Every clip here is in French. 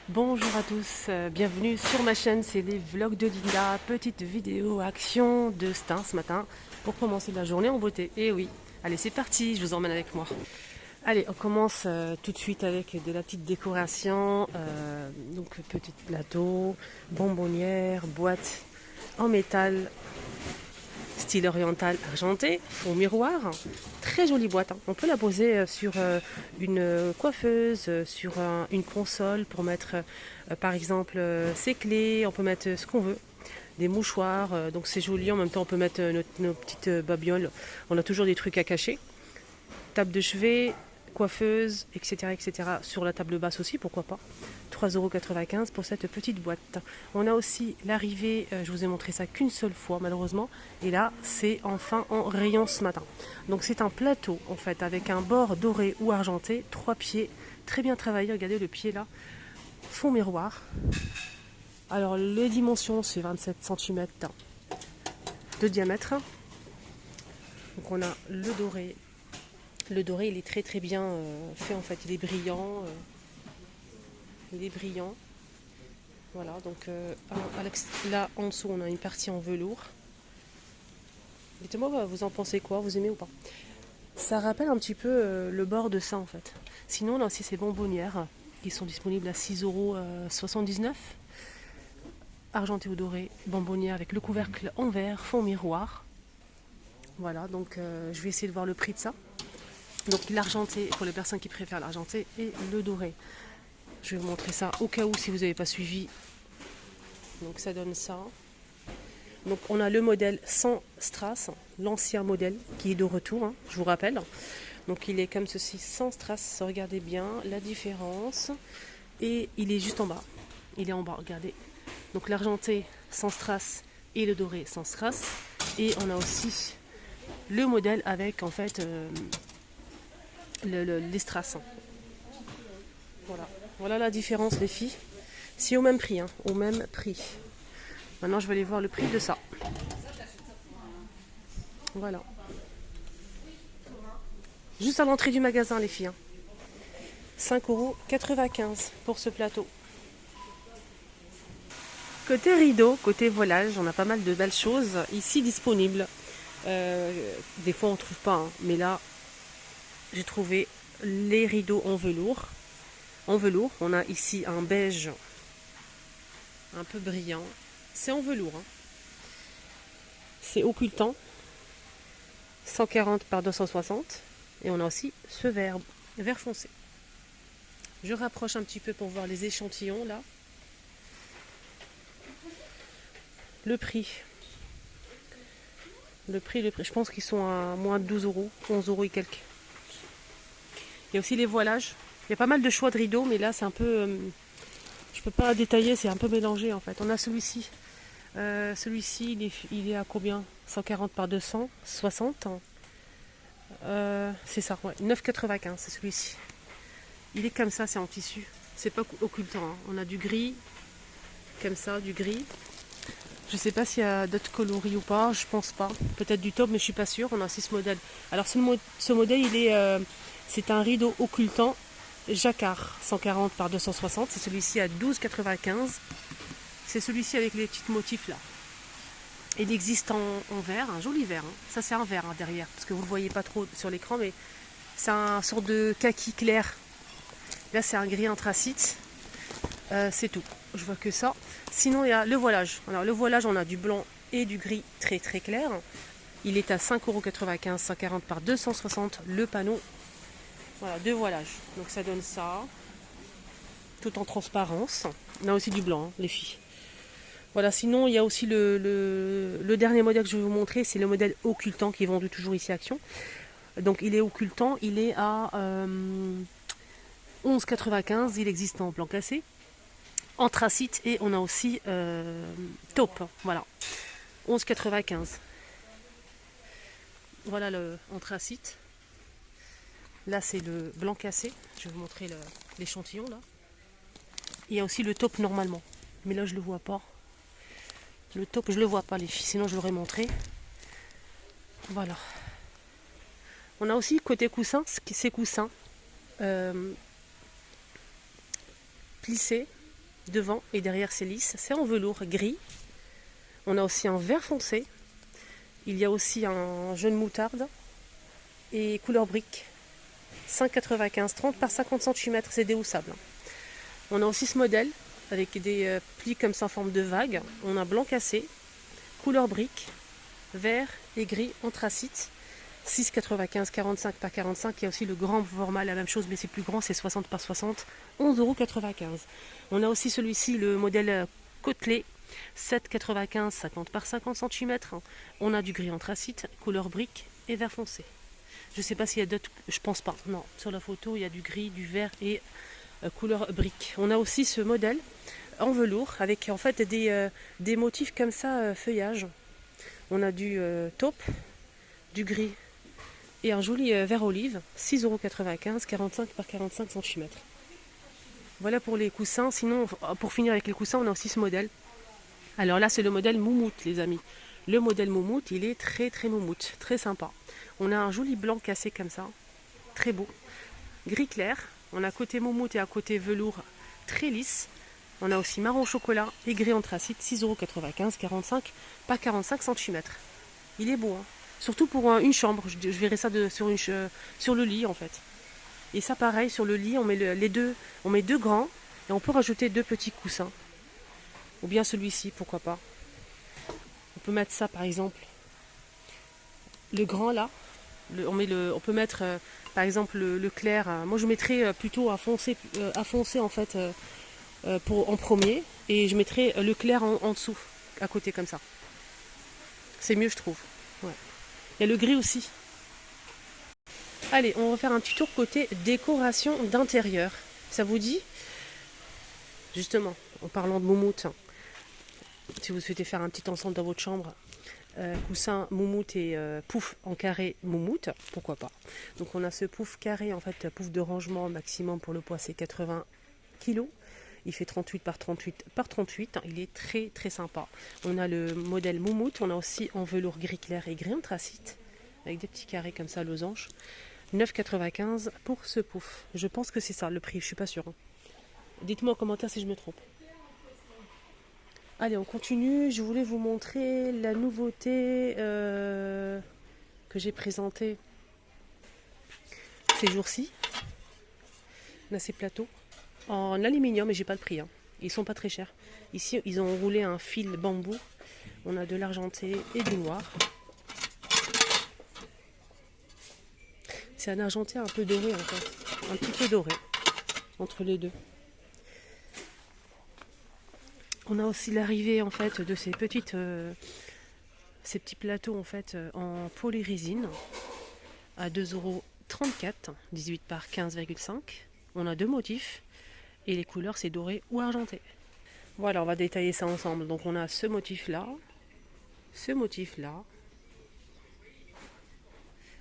Bonjour à tous, bienvenue sur ma chaîne, c'est les vlogs de Linda, petite vidéo action de Stein ce matin pour commencer la journée en beauté. Et oui, allez c'est parti, je vous emmène avec moi. Allez, on commence tout de suite avec de la petite décoration, donc petit plateau, bonbonnière, boîte en métal, style oriental argenté, fond miroir, très jolie boîte. Hein. On peut la poser sur une coiffeuse, sur une console pour mettre par exemple ses clés, on peut mettre ce qu'on veut, des mouchoirs, donc c'est joli. En même temps on peut mettre nos petites babioles, on a toujours des trucs à cacher. Table de chevet, coiffeuse, etc., etc. Sur la table basse aussi, pourquoi pas. 3,95 € pour cette petite boîte. On a aussi l'arrivée, je vous ai montré ça qu'une seule fois malheureusement, et là c'est enfin en rayon ce matin. Donc c'est un plateau en fait avec un bord doré ou argenté, 3 pieds, très bien travaillé, regardez le pied là, fond miroir. Alors les dimensions c'est 27 cm de diamètre. Donc on a le doré. Le doré il est très très bien fait en fait, il est brillant. Il est brillant. Voilà, donc là en dessous on a une partie en velours. Dites-moi, vous en pensez quoi? Vous aimez ou pas? Ça rappelle un petit peu le bord de ça en fait. Sinon, on a aussi ces bonbonnières qui sont disponibles à 6,79 €. Argenté ou doré, bonbonnière avec le couvercle en verre, fond miroir. Voilà, donc je vais essayer de voir le prix de ça. Donc l'argenté, pour les personnes qui préfèrent l'argenté, et le doré. Je vais vous montrer ça au cas où si vous n'avez pas suivi. Donc ça donne ça. Donc on a le modèle sans strass, l'ancien modèle qui est de retour, hein, je vous rappelle. Donc il est comme ceci, sans strass, regardez bien la différence. Et il est juste en bas. Il est en bas, regardez. Donc l'argenté sans strass et le doré sans strass. Et on a aussi le modèle avec en fait les strass. Voilà. Voilà la différence les filles. C'est au même prix, hein, au même prix. Maintenant je vais aller voir le prix de ça. Voilà. Juste à l'entrée du magasin les filles. Hein. 5,95 € pour ce plateau. Côté rideau, côté volage, on a pas mal de belles choses ici disponibles. Des fois on ne trouve pas, hein, mais là j'ai trouvé les rideaux en velours. En velours, on a ici un beige un peu brillant. C'est en velours. Hein. C'est occultant. 140 par 260. Et on a aussi ce vert foncé. Je rapproche un petit peu pour voir les échantillons là. Le prix. Le prix. Je pense qu'ils sont à moins de 12 €, 11 € et quelques. Il y a aussi les voilages. Il y a pas mal de choix de rideaux, mais là c'est un peu... je peux pas détailler, c'est un peu mélangé en fait. On a celui-ci. Celui-ci, il est à combien? 140 par 260. C'est ça, ouais. 9,95 c'est celui-ci. Il est comme ça, c'est en tissu. C'est pas occultant. Hein. On a du gris, comme ça, du gris. Je sais pas s'il y a d'autres coloris ou pas, je pense pas. Peut-être du taupe, mais je suis pas sûre. On a aussi ce modèle. Alors ce modèle, c'est un rideau occultant jacquard 140 par 260. C'est celui-ci à 12,95. C'est celui-ci avec les petits motifs là. Il existe en vert, un joli vert. Hein. Ça c'est un vert hein, derrière, parce que vous ne le voyez pas trop sur l'écran, mais c'est un sorte de kaki clair. Là c'est un gris anthracite. C'est tout. Je vois que ça. Sinon il y a le voilage. Alors le voilage, on a du blanc et du gris très très clair. Il est à 5,95 €, 140 par 260 le panneau. Voilà, deux voilages. Donc ça donne ça. Tout en transparence. On a aussi du blanc, hein, les filles. Voilà, sinon il y a aussi le dernier modèle que je vais vous montrer, c'est le modèle occultant qui est vendu toujours ici à Action. Donc il est occultant, il est à 11,95 €, il existe en blanc cassé, anthracite et on a aussi taupe, voilà, 11,95 €. Voilà le anthracite. Là c'est le blanc cassé, je vais vous montrer l'échantillon là. Il y a aussi le taupe normalement, mais là je le vois pas. Le taupe, je le vois pas les filles, sinon je l'aurais montré. Voilà. On a aussi côté coussin, ces coussins plissés. devant et derrière c'est lisse. C'est en velours gris. On a aussi un vert foncé. Il y a aussi un jaune moutarde et couleur brique. 5,95, 30 par 50 cm, c'est déhoussable. On a aussi ce modèle avec des plis comme ça en forme de vague. On a blanc cassé, couleur brique, vert et gris anthracite. 6,95, 45 par 45. Il y a aussi le grand format, la même chose, mais c'est plus grand, c'est 60 par 60, 11,95 €. On a aussi celui-ci, le modèle côtelé, 7,95, 50 par 50 cm. On a du gris anthracite, couleur brique et vert foncé. Je ne sais pas s'il y a d'autres, je pense pas. Non, sur la photo, il y a du gris, du vert et couleur brique. On a aussi ce modèle en velours avec en fait des motifs comme ça, feuillage. On a du taupe, du gris et un joli vert olive, 6,95 €, 45 par 45 cm. Voilà pour les coussins. Sinon, pour finir avec les coussins, on a aussi ce modèle. Alors là, c'est le modèle moumoute, les amis. Le modèle moumoute, il est très très moumoute, très sympa. On a un joli blanc cassé comme ça, très beau. Gris clair, on a côté moumoute et à côté velours très lisse. On a aussi marron chocolat et gris anthracite, 6,95 €, 45 par 45 cm. Il est beau, hein. Surtout pour une chambre. Je verrai ça sur le lit en fait. Et ça pareil, sur le lit, on met on met deux grands et on peut rajouter deux petits coussins. Ou bien celui-ci, pourquoi pas. On peut mettre ça par exemple. Le grand là, on peut mettre par exemple le clair. Moi je mettrais plutôt à foncer en fait en premier. Et je mettrais le clair en dessous, à côté comme ça. C'est mieux je trouve. Ouais. Il y a le gris aussi. Allez, on va faire un petit tour côté décoration d'intérieur. Ça vous dit? Justement, en parlant de moumoute, si vous souhaitez faire un petit ensemble dans votre chambre, coussin moumoute et pouf en carré moumoute, pourquoi pas. Donc on a ce pouf carré, en fait, pouf de rangement maximum pour le poids, c'est 80 kg. Il fait 38 par 38 par 38. Il est très très sympa. On a le modèle moumoute. On a aussi en velours gris clair et gris anthracite. Avec des petits carrés comme ça, losange. 9,95 € pour ce pouf. Je pense que c'est ça le prix. Je suis pas sûre. Hein. Dites-moi en commentaire si je me trompe. Allez, on continue. Je voulais vous montrer la nouveauté que j'ai présentée ces jours-ci. On a ces plateaux en aluminium, mais j'ai pas le prix. Hein. Ils sont pas très chers. Ici, ils ont roulé un fil bambou. On a de l'argenté et du noir. C'est un argenté un peu doré en fait. Un petit peu doré. Entre les deux. On a aussi l'arrivée en fait de ces petits plateaux en fait en polyrésine à 2,34 €, 18 par 15,5. On a deux motifs et les couleurs c'est doré ou argenté. Voilà, on va détailler ça ensemble. Donc on a ce motif là,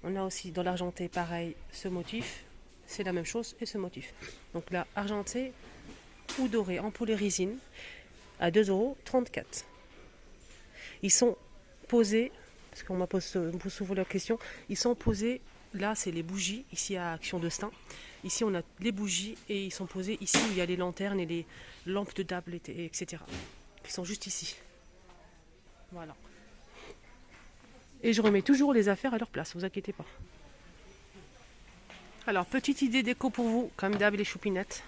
on a aussi dans l'argenté pareil ce motif, c'est la même chose et ce motif. Donc là argenté ou doré en polyrésine à 2,34 €. Ils sont posés, parce qu'on me pose souvent la question, ils sont posés, là c'est les bougies, ici à Action de Stein. Ici on a les bougies et ils sont posés ici où il y a les lanternes et les lampes de table, etc. Ils sont juste ici. Voilà. Et je remets toujours les affaires à leur place, vous inquiétez pas. Alors, petite idée déco pour vous, comme d'hab les choupinettes.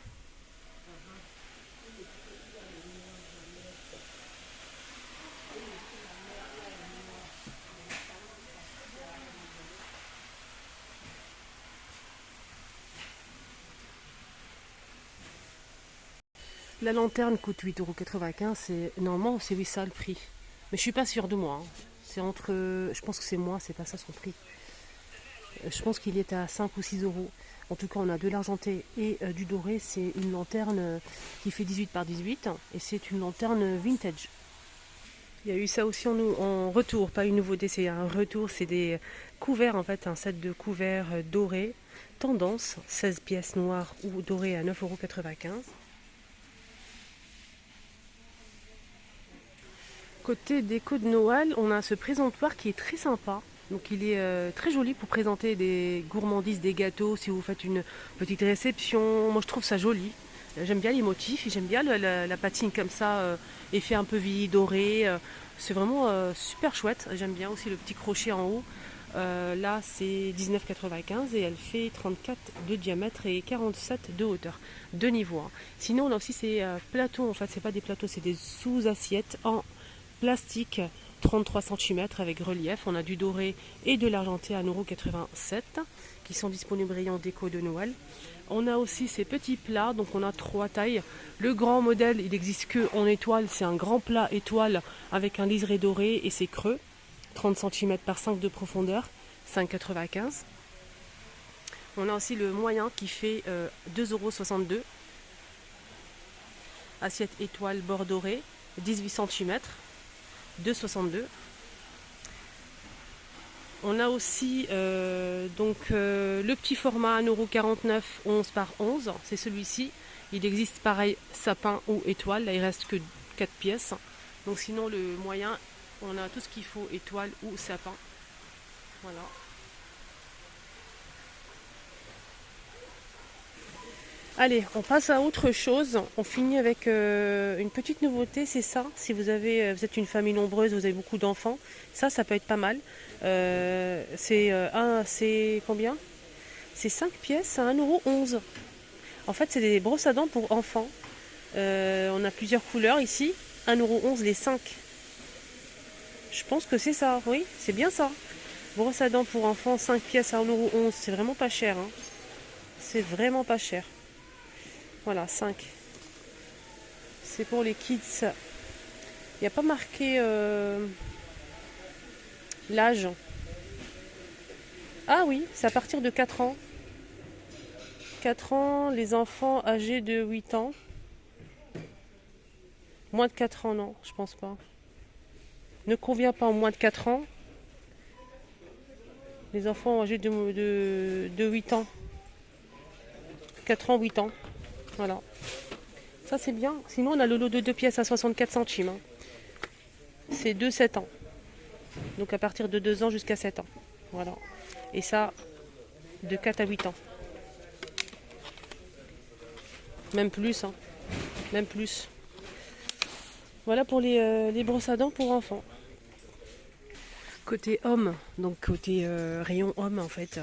La lanterne coûte 8,95 €. Normalement, c'est oui, ça le prix. Mais je suis pas sûre de moi. Hein. C'est entre. Je pense que c'est moi, c'est pas ça son prix. Je pense qu'il est à 5 ou 6 €. En tout cas, on a de l'argenté et du doré. C'est une lanterne qui fait 18 par 18 et c'est une lanterne vintage. Il y a eu ça aussi en retour, pas une nouveauté, c'est un retour. C'est des couverts en fait, un set de couverts dorés, tendance, 16 pièces noires ou dorées à 9,95 €. Côté déco de Noël, on a ce présentoir qui est très sympa. Donc il est très joli pour présenter des gourmandises, des gâteaux, si vous faites une petite réception. Moi je trouve ça joli. J'aime bien les motifs, j'aime bien la patine comme ça, effet un peu vieilli doré. C'est vraiment super chouette. J'aime bien aussi le petit crochet en haut. Là c'est 19,95 et elle fait 34 de diamètre et 47 de hauteur, de niveau. Hein. Sinon on a aussi ces plateaux, en fait c'est pas des plateaux, c'est des sous-assiettes en plastique 33 cm avec relief. On a du doré et de l'argenté à 1,87 € qui sont disponibles rayon déco de Noël. On a aussi ces petits plats, donc on a 3 tailles. Le grand modèle, il n'existe que en étoile, c'est un grand plat étoile avec un liseré doré et c'est creux. 30 cm par 5 de profondeur, 5,95 €. On a aussi le moyen qui fait 2,62 €. Assiette étoile bord doré, 18 cm, 2,62 €. On a aussi le petit format 1,49 €, 11 par 11. C'est celui-ci. Il existe pareil sapin ou étoile. Là, il reste que 4 pièces. Donc sinon, le moyen, on a tout ce qu'il faut, étoile ou sapin. Voilà. Allez, on passe à autre chose. On finit avec une petite nouveauté, c'est ça. Si vous êtes une famille nombreuse, vous avez beaucoup d'enfants, ça peut être pas mal. C'est combien? C'est 5 pièces à 1,11 €. En fait, c'est des brosses à dents pour enfants. On a plusieurs couleurs ici. 1,11 € les 5. Je pense que c'est ça, oui, c'est bien ça. Brosse à dents pour enfants, 5 pièces à 1,11 €. C'est vraiment pas cher. Hein. C'est vraiment pas cher. Voilà, 5. C'est pour les kids. Il n'y a pas marqué l'âge. Ah oui, c'est à partir de 4 ans. 4 ans, les enfants âgés de 8 ans. Moins de 4 ans, non, je pense pas. Ne convient pas en moins de 4 ans. Les enfants âgés de 8 ans. 4 ans, 8 ans. Voilà. Ça c'est bien. Sinon on a le lot de 2 pièces à 64 centimes. Hein. C'est 2-7 ans. Donc à partir de 2 ans jusqu'à 7 ans. Voilà. Et ça, de 4 à 8 ans. Même plus. Hein. Même plus. Voilà pour les brosses à dents pour enfants. Côté homme, donc côté rayon homme en fait.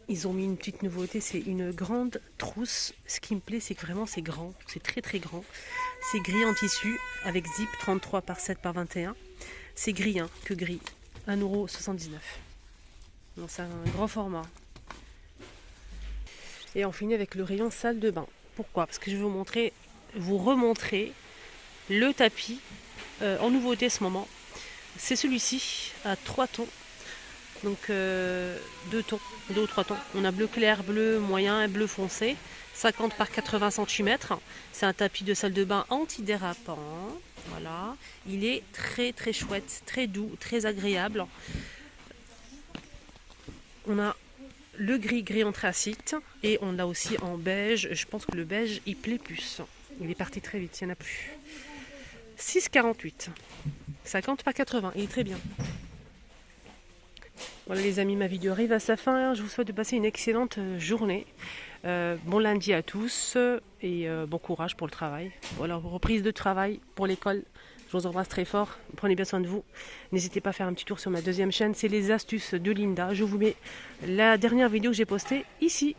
Ils ont mis une petite nouveauté, c'est une grande trousse. Ce qui me plaît, c'est que vraiment c'est grand, c'est très très grand. C'est gris en tissu avec zip 33 par 7 par 21. C'est gris, hein, que gris. 1,79 €. Donc c'est un grand format. Et on finit avec le rayon salle de bain. Pourquoi? Parce que je vais vous remontrer le tapis en nouveauté ce moment. C'est celui-ci à 3 tons. Donc 2 tons, 2 ou 3 tons. On a bleu clair, bleu moyen et bleu foncé. 50 par 80 cm. C'est un tapis de salle de bain antidérapant. Voilà. Il est très très chouette, très doux, très agréable. On a le gris anthracite et on l'a aussi en beige. Je pense que le beige il plaît plus. Il est parti très vite, il n'y en a plus. 6,48. 50 par 80, il est très bien. Voilà les amis, ma vidéo arrive à sa fin. Je vous souhaite de passer une excellente journée. Bon lundi à tous et bon courage pour le travail. Voilà, reprise de travail pour l'école. Je vous embrasse très fort. Prenez bien soin de vous. N'hésitez pas à faire un petit tour sur ma deuxième chaîne. C'est les astuces de Linda. Je vous mets la dernière vidéo que j'ai postée ici.